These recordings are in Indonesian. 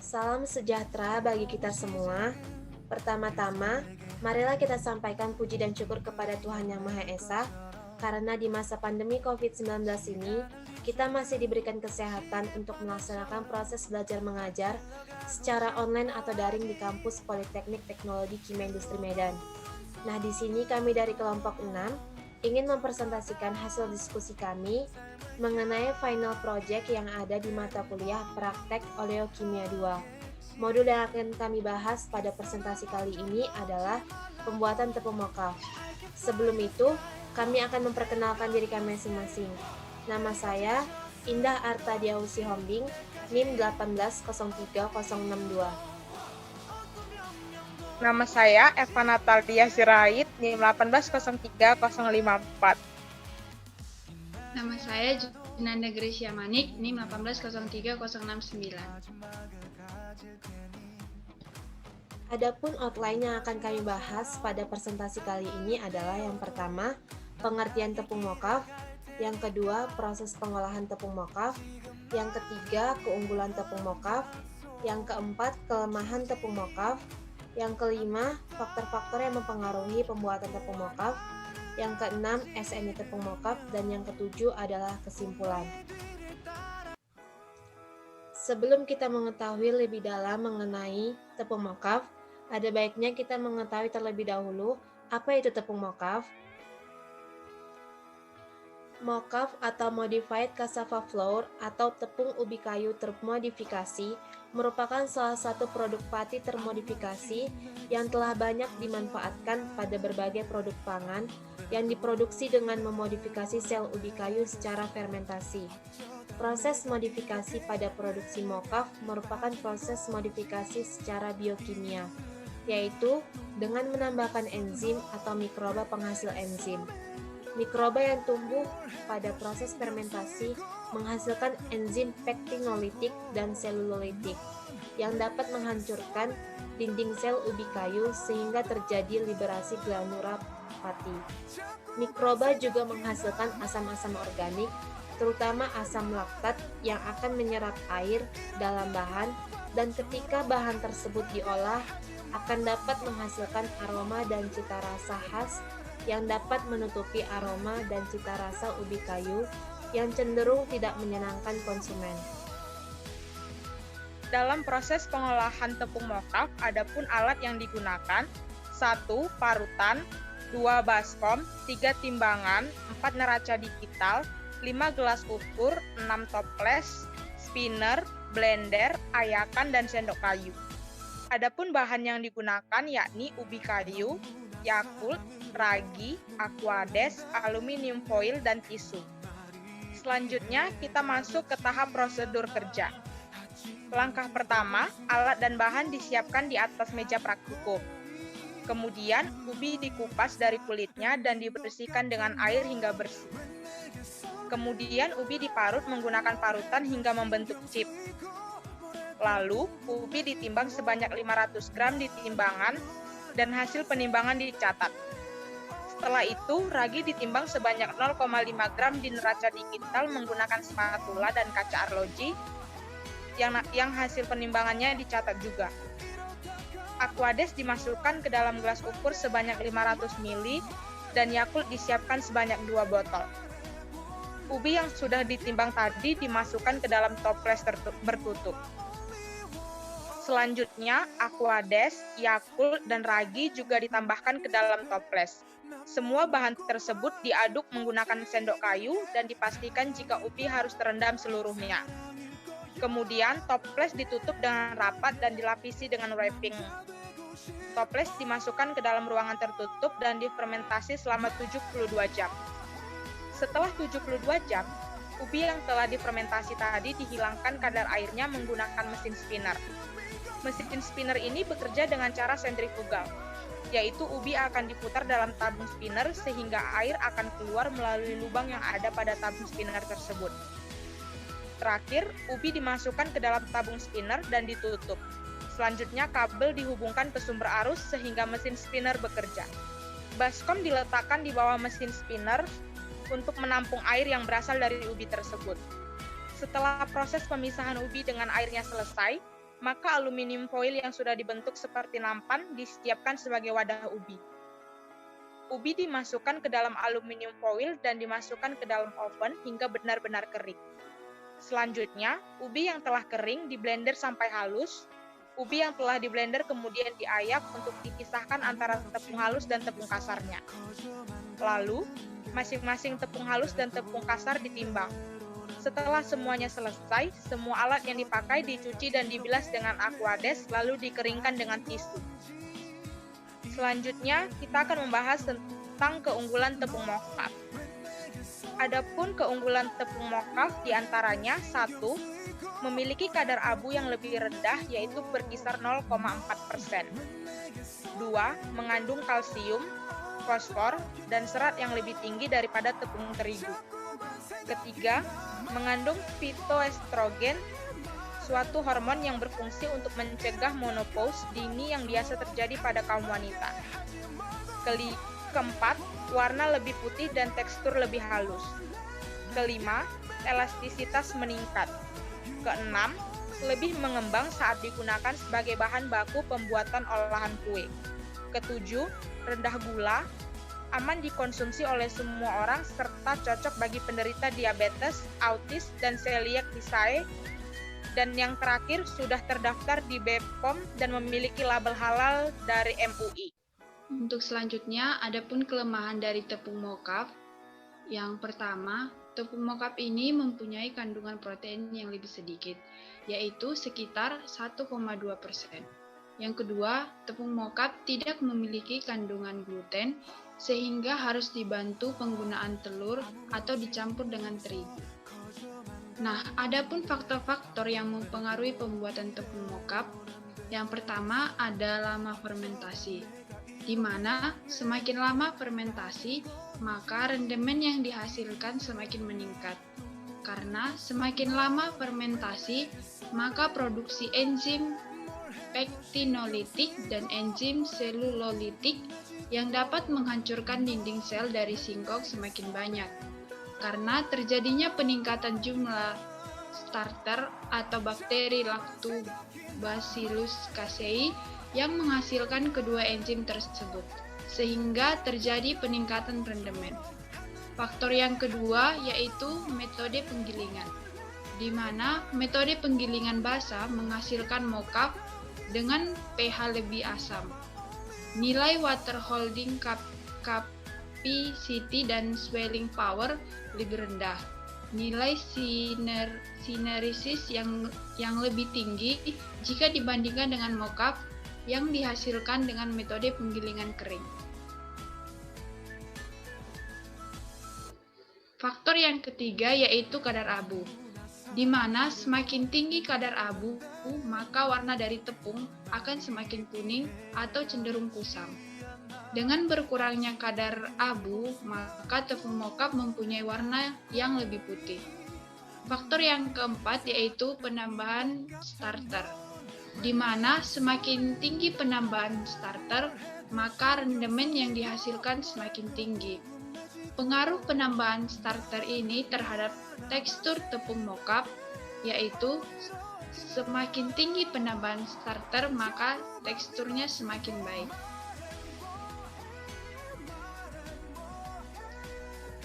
Salam sejahtera bagi kita semua. Pertama-tama, marilah kita sampaikan puji dan syukur kepada Tuhan Yang Maha Esa, karena di masa pandemi COVID-19 ini, kita masih diberikan kesehatan untuk melaksanakan proses belajar mengajar secara online atau daring di kampus Politeknik Teknologi Kimia Industri Medan. Nah, di sini kami dari kelompok 6 ingin mempresentasikan hasil diskusi kami mengenai final project yang ada di mata kuliah Praktek Oleokimia 2. Modul yang akan kami bahas pada presentasi kali ini adalah pembuatan tepung mokaf. Sebelum itu, kami akan memperkenalkan diri kami masing-masing. Nama saya Indah Artadiausi Hombing, NIM 1803062. Nama saya Eva Natalia Sirait, NIM 1803054. Nama saya Junanda Gracia Manik, NIM 1803069. Adapun outline yang akan kami bahas pada presentasi kali ini adalah yang pertama, pengertian tepung mokaf, yang kedua, proses pengolahan tepung mokaf, yang ketiga, keunggulan tepung mokaf, yang keempat, kelemahan tepung mokaf, yang kelima, faktor-faktor yang mempengaruhi pembuatan tepung mokaf, yang keenam, SNI tepung mokaf, dan yang ketujuh adalah kesimpulan. Sebelum kita mengetahui lebih dalam mengenai tepung mokaf, ada baiknya kita mengetahui terlebih dahulu apa itu tepung mokaf. Mokaf atau Modified Cassava Flour atau tepung ubi kayu termodifikasi merupakan salah satu produk pati termodifikasi yang telah banyak dimanfaatkan pada berbagai produk pangan yang diproduksi dengan memodifikasi sel ubi kayu secara fermentasi. Proses modifikasi pada produksi mokaf merupakan proses modifikasi secara biokimia, yaitu dengan menambahkan enzim atau mikroba penghasil enzim. Mikroba yang tumbuh pada proses fermentasi menghasilkan enzim pektinolitik dan selulolitik yang dapat menghancurkan dinding sel ubi kayu sehingga terjadi liberasi granula pati. Mikroba juga menghasilkan asam-asam organik, terutama asam laktat yang akan menyerap air dalam bahan, dan ketika bahan tersebut diolah akan dapat menghasilkan aroma dan cita rasa khas yang dapat menutupi aroma dan cita rasa ubi kayu yang cenderung tidak menyenangkan konsumen. Dalam proses pengolahan tepung mokaf, adapun alat yang digunakan 1. Parutan, 2. Baskom, 3. Timbangan, 4. Neraca digital, 5. Gelas ukur, 6. Toples, spinner, blender, ayakan, dan sendok kayu. Adapun bahan yang digunakan yakni ubi kayu, Yakult, ragi, aquades, aluminium foil, dan tisu. Selanjutnya, kita masuk ke tahap prosedur kerja. Langkah pertama, alat dan bahan disiapkan di atas meja praktikum. Kemudian, ubi dikupas dari kulitnya dan dibersihkan dengan air hingga bersih. Kemudian, ubi diparut menggunakan parutan hingga membentuk chip. Lalu, ubi ditimbang sebanyak 500 gram di timbangan dan hasil penimbangan dicatat. Setelah itu, ragi ditimbang sebanyak 0,5 gram di neraca digital menggunakan spatula dan kaca arloji yang hasil penimbangannya dicatat juga. Aquades dimasukkan ke dalam gelas ukur sebanyak 500 ml dan Yakult disiapkan sebanyak 2 botol. Ubi yang sudah ditimbang tadi dimasukkan ke dalam toples bertutup. Selanjutnya, aquades, Yakult, dan ragi juga ditambahkan ke dalam toples. Semua bahan tersebut diaduk menggunakan sendok kayu dan dipastikan jika ubi harus terendam seluruhnya. Kemudian, toples ditutup dengan rapat dan dilapisi dengan wrapping. Toples dimasukkan ke dalam ruangan tertutup dan difermentasi selama 72 jam. Setelah 72 jam, ubi yang telah difermentasi tadi dihilangkan kadar airnya menggunakan mesin spinner. Mesin spinner ini bekerja dengan cara sentrifugal, yaitu ubi akan diputar dalam tabung spinner sehingga air akan keluar melalui lubang yang ada pada tabung spinner tersebut. Terakhir, ubi dimasukkan ke dalam tabung spinner dan ditutup. Selanjutnya, kabel dihubungkan ke sumber arus sehingga mesin spinner bekerja. Baskom diletakkan di bawah mesin spinner untuk menampung air yang berasal dari ubi tersebut. Setelah proses pemisahan ubi dengan airnya selesai, maka aluminium foil yang sudah dibentuk seperti nampan disiapkan sebagai wadah ubi. Ubi dimasukkan ke dalam aluminium foil dan dimasukkan ke dalam oven hingga benar-benar kering. Selanjutnya, ubi yang telah kering diblender sampai halus. Ubi yang telah diblender kemudian diayak untuk dipisahkan antara tepung halus dan tepung kasarnya. Lalu, masing-masing tepung halus dan tepung kasar ditimbang. Setelah semuanya selesai, semua alat yang dipakai dicuci dan dibilas dengan aquades lalu dikeringkan dengan tisu. Selanjutnya, kita akan membahas tentang keunggulan tepung mocaf. Adapun keunggulan tepung mocaf diantaranya 1. Memiliki kadar abu yang lebih rendah yaitu berkisar 0,4%. 2. Mengandung kalsium, fosfor, dan serat yang lebih tinggi daripada tepung terigu. Ketiga, mengandung fitoestrogen, suatu hormon yang berfungsi untuk mencegah menopause dini yang biasa terjadi pada kaum wanita. Keempat, warna lebih putih dan tekstur lebih halus. Kelima, elastisitas meningkat. Keenam, lebih mengembang saat digunakan sebagai bahan baku pembuatan olahan kue. Ketujuh, rendah gula, aman dikonsumsi oleh semua orang serta cocok bagi penderita diabetes, autis, dan celiac disease. Dan yang terakhir, sudah terdaftar di BPOM dan memiliki label halal dari MUI. Untuk selanjutnya, adapun kelemahan dari tepung mocaf. Yang pertama, tepung mocaf ini mempunyai kandungan protein yang lebih sedikit, yaitu sekitar 1,2%. Yang kedua, tepung mocaf tidak memiliki kandungan gluten, sehingga harus dibantu penggunaan telur atau dicampur dengan terigu. Nah, adapun faktor-faktor yang mempengaruhi pembuatan tepung mocaf. Yang pertama ada lama fermentasi, di mana semakin lama fermentasi, maka rendemen yang dihasilkan semakin meningkat. Karena semakin lama fermentasi, maka produksi enzim pektinolitik dan enzim selulolitik yang dapat menghancurkan dinding sel dari singkong semakin banyak. Karena terjadinya peningkatan jumlah starter atau bakteri Lactobacillus casei yang menghasilkan kedua enzim tersebut, sehingga terjadi peningkatan rendemen. Faktor yang kedua yaitu metode penggilingan, di mana metode penggilingan basa menghasilkan mocaf dengan pH lebih asam. Nilai water holding capacity dan swelling power lebih rendah. Nilai sineresis yang lebih tinggi jika dibandingkan dengan mocaf yang dihasilkan dengan metode penggilingan kering. Faktor yang ketiga yaitu kadar abu, di mana semakin tinggi kadar abu, maka warna dari tepung akan semakin kuning atau cenderung kusam. Dengan berkurangnya kadar abu, maka tepung mocaf mempunyai warna yang lebih putih. Faktor yang keempat yaitu penambahan starter, di mana semakin tinggi penambahan starter, maka rendemen yang dihasilkan semakin tinggi. Pengaruh penambahan starter ini terhadap tekstur tepung mocaf, yaitu semakin tinggi penambahan starter, maka teksturnya semakin baik.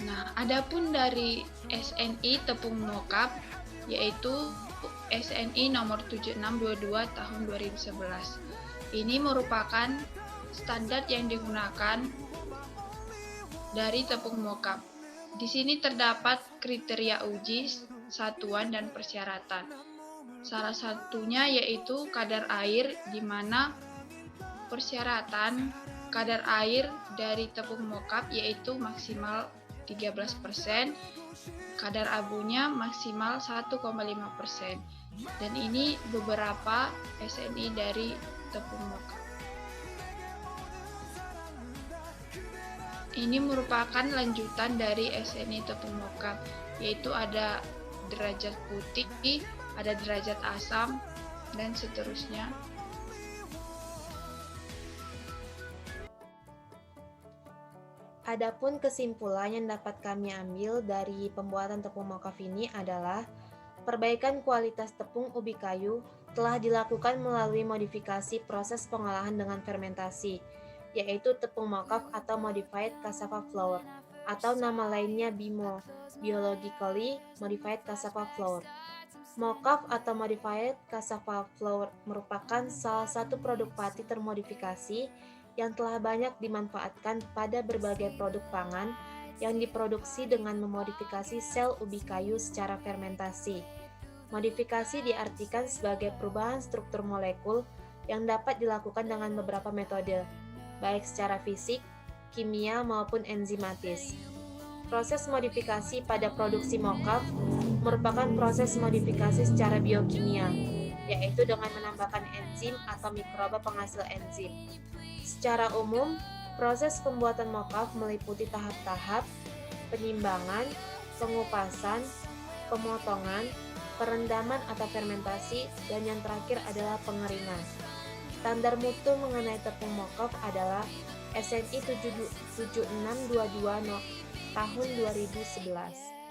Nah, adapun dari SNI tepung mocaf, yaitu SNI nomor 7622 tahun 2011. Ini merupakan standar yang digunakan dari tepung mocaf. Di sini terdapat kriteria uji, satuan, dan persyaratan. Salah satunya yaitu kadar air, di mana persyaratan kadar air dari tepung mocaf yaitu maksimal 13%, kadar abunya maksimal 1,5%. Dan ini beberapa SNI dari tepung mocaf. Ini merupakan lanjutan dari SNI tepung mocaf, yaitu ada derajat putih, ada derajat asam, dan seterusnya. Adapun kesimpulan yang dapat kami ambil dari pembuatan tepung mocaf ini adalah perbaikan kualitas tepung ubi kayu telah dilakukan melalui modifikasi proses pengolahan dengan fermentasi, yaitu tepung mocaf atau modified cassava flour, atau nama lainnya BMO, Biologically Modified Cassava Flour. Mocaf atau modified cassava flour merupakan salah satu produk pati termodifikasi yang telah banyak dimanfaatkan pada berbagai produk pangan yang diproduksi dengan memodifikasi sel ubi kayu secara fermentasi. Modifikasi diartikan sebagai perubahan struktur molekul yang dapat dilakukan dengan beberapa metode, baik secara fisik, kimia, maupun enzimatis. Proses modifikasi pada produksi mocaf merupakan proses modifikasi secara biokimia, yaitu dengan menambahkan enzim atau mikroba penghasil enzim. Secara umum, proses pembuatan mocaf meliputi tahap-tahap penimbangan, pengupasan, pemotongan, perendaman atau fermentasi, dan yang terakhir adalah pengeringan. Standar mutu mengenai tepung mocaf adalah SNI 7622 tahun 2011.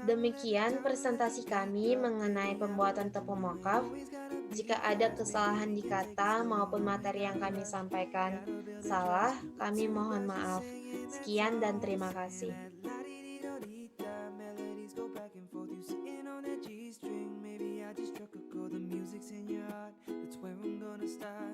Demikian presentasi kami mengenai pembuatan tepung mocaf. Jika ada kesalahan di kata maupun materi yang kami sampaikan salah, kami mohon maaf. Sekian dan terima kasih. Maybe I just struck a chord, the music's in your heart. That's where I'm gonna start.